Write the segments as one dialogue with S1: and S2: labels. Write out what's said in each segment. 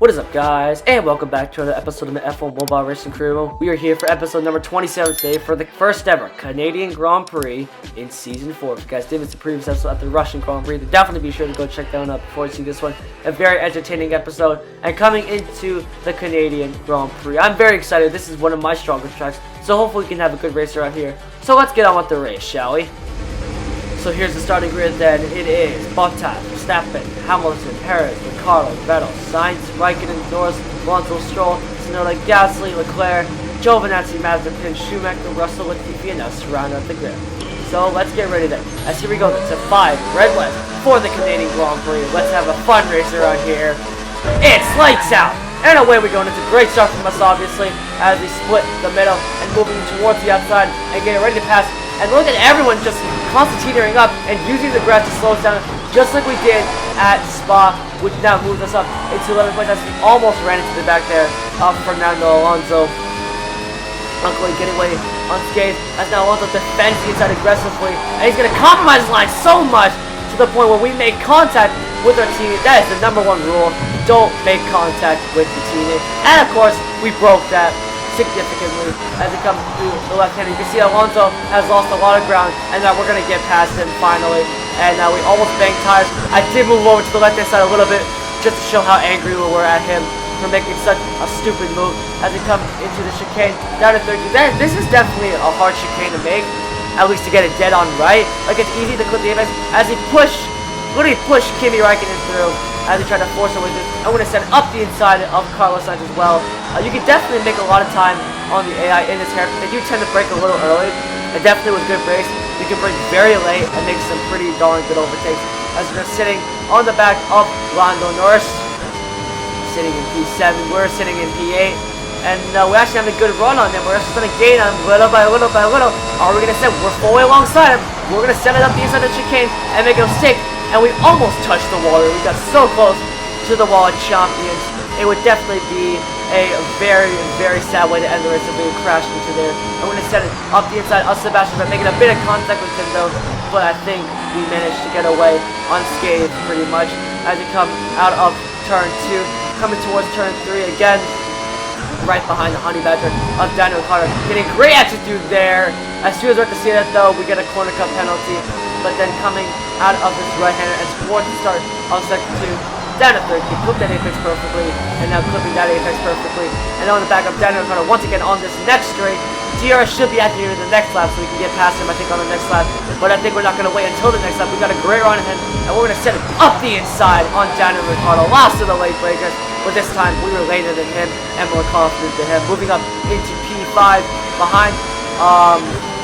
S1: What is up, guys, and welcome back to another episode of the F1 Mobile Racing Crew. We are here for episode number 27 today for the first ever Canadian Grand Prix in Season 4. If you guys did miss the previous episode at the Russian Grand Prix, then definitely be sure to go check that one out before you see this one. A very entertaining episode, and coming into the Canadian Grand Prix, I'm very excited. This is one of my strongest tracks, so hopefully we can have a good race around here. So let's get on with the race, shall we? So here's the starting grid then. It is Bottas, Verstappen, Hamilton, Perez, Ricardo, Vettel, Sainz, Raikkonen, Norris, Alonso, Stroll, Tsunoda, Gasly, Leclerc, Giovinazzi, Mazepin, Schumacher, Russell, Latifi, and now surrounded at the grid. So let's get ready then. As here we go, it's a 5 red lights for the Canadian Grand Prix. Let's have a fun race around here. It's lights out! And away we go, and it's a great start from us, obviously, as we split the middle and moving towards the outside and getting ready to pass. And look at everyone just constantly teetering up and using the grass to slow us down, just like we did at Spa, which now moves us up into 11th place as we almost ran into the back there of Fernando Alonso. Luckily getting away unscathed as now Alonso defends the inside aggressively, and he's going to compromise the line so much to the point where we make contact with our teammate. That is the #1 rule. Don't make contact with your teammate. And of course, we broke that significantly as it comes to the left hand. You can see Alonso has lost a lot of ground, and now we're going to get past him finally. And now we almost banged tires. I did move over to the left hand side a little bit just to show how angry we were at him for making such a stupid move as it comes into the chicane down to 30. This is definitely a hard chicane to make, at least to get it dead on right. Like, it's easy to clip the apex as he literally pushed Kimi Raikkonen through as he tried to force away. I'm going to set up the inside of Carlos Sainz as well. You can definitely make a lot of time on the AI in this haircut. They do tend to break a little early. It definitely was a good race. You can break very late and make some pretty darn good overtakes. As we're sitting on the back of Lando Norris, sitting in P7. We're sitting in P8. And we actually have a good run on them. We're just going to gain on them little by little by little. Are we going to set? We're fully alongside him. We're going to set it up the inside of the chicane and make him stick. And we almost touched the wall. We got so close to the wall of champions. It would definitely be a very, very sad way to end the race if we crashed into there. I'm going to set it up the inside of Sebastian by making a bit of contact with him though. But I think we managed to get away unscathed pretty much as we come out of turn 2. Coming towards turn 3 again. Right behind the Honey Badger of Daniel Ricciardo. Getting great attitude there. As soon as we're to see that though, we get a corner cut penalty. But then coming out of this right-hander and towards the start of sector 2, down to third, he clipped that apex perfectly, and now clipping that apex perfectly. And on the back of Daniel Ricciardo once again on this next straight. DRS should be at the end of the next lap, so we can get past him, I think, on the next lap. But I think we're not going to wait until the next lap. We've got a great run ahead, and we're going to set it up the inside on Daniel Ricciardo. Last of the late breakers, but this time we were later than him and more confident than him. Moving up into P5 behind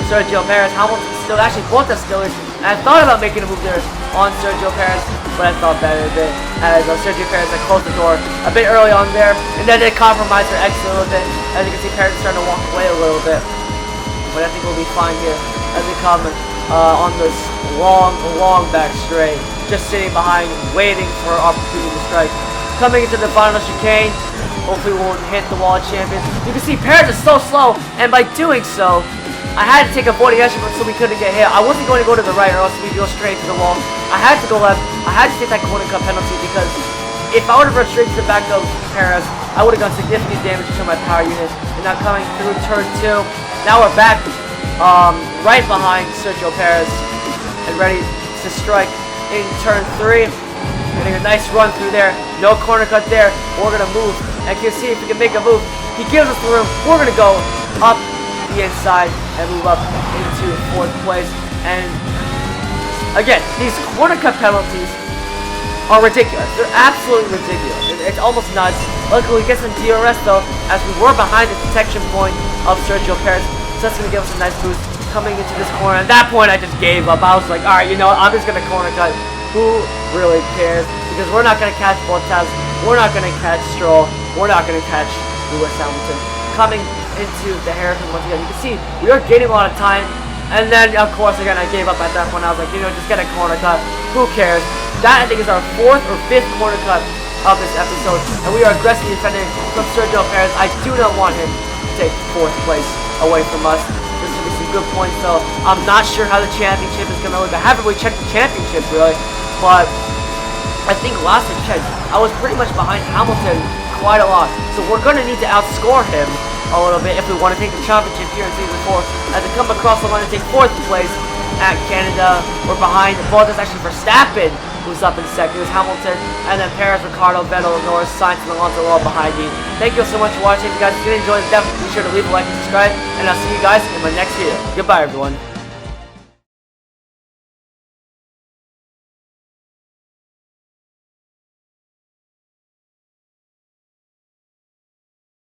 S1: Sergio Perez. Hamilton still, actually both are still. And I thought about making a move there on Sergio Perez, but I thought better of it as Sergio Perez closed the door a bit early on there, and then they compromised their exit a little bit. As you can see, Perez is starting to walk away a little bit, but I think we'll be fine here as we come on this long back straight, just sitting behind, waiting for our opportunity to strike. Coming into the final chicane, hopefully we won't hit the wall of champions. You can see Perez is so slow, and by doing so, I had to take a avoiding action so we couldn't get hit. I wasn't going to go to the right or else we'd go straight to the wall. I had to go left. I had to take that corner cut penalty because if I would have run straight to the back of Perez, I would have done significant damage to my power unit. And now coming through turn 2, now we're back right behind Sergio Perez and ready to strike in turn 3. Getting a nice run through there. No corner cut there. We're going to move. And you can see if we can make a move. He gives us the room. We're going to go up the inside and move up into 4th place. And again, these corner cut penalties are ridiculous. They're absolutely ridiculous. It's almost nuts. Luckily, we get some DRS though, as we were behind the detection point of Sergio Perez. So that's going to give us a nice boost coming into this corner. At that point, I just gave up. I was like, alright, you know what? I'm just going to corner cut. Who really cares? Because we're not going to catch Bottas. We're not going to catch Stroll. We're not going to catch Lewis Hamilton. Coming into the hairpin once again. You can see we are gaining a lot of time, and then of course again I gave up at that point. I was like, you know, just get a corner cut. Who cares? That I think is our 4th or 5th corner cut of this episode, and we are aggressively defending from Sergio Perez. I do not want him to take 4th place away from us. This will be some good points though. I'm not sure how the championship is going to look. I haven't really checked the championship really, but I think last I checked, I was pretty much behind Hamilton quite a lot. So we're going to need to outscore him a little bit if we want to take the championship here in Season 4. As they come across the line to take 4th place at Canada. We're behind. Well, that's actually Verstappen, who's up in 2nd. There's Hamilton, and then Perez, Ricardo, Vettel, Norris, Sainz, and Alonso all behind me. Thank you so much for watching. If you guys did enjoy the demo, be sure to leave a like and subscribe, and I'll see you guys in my next video. Goodbye, everyone.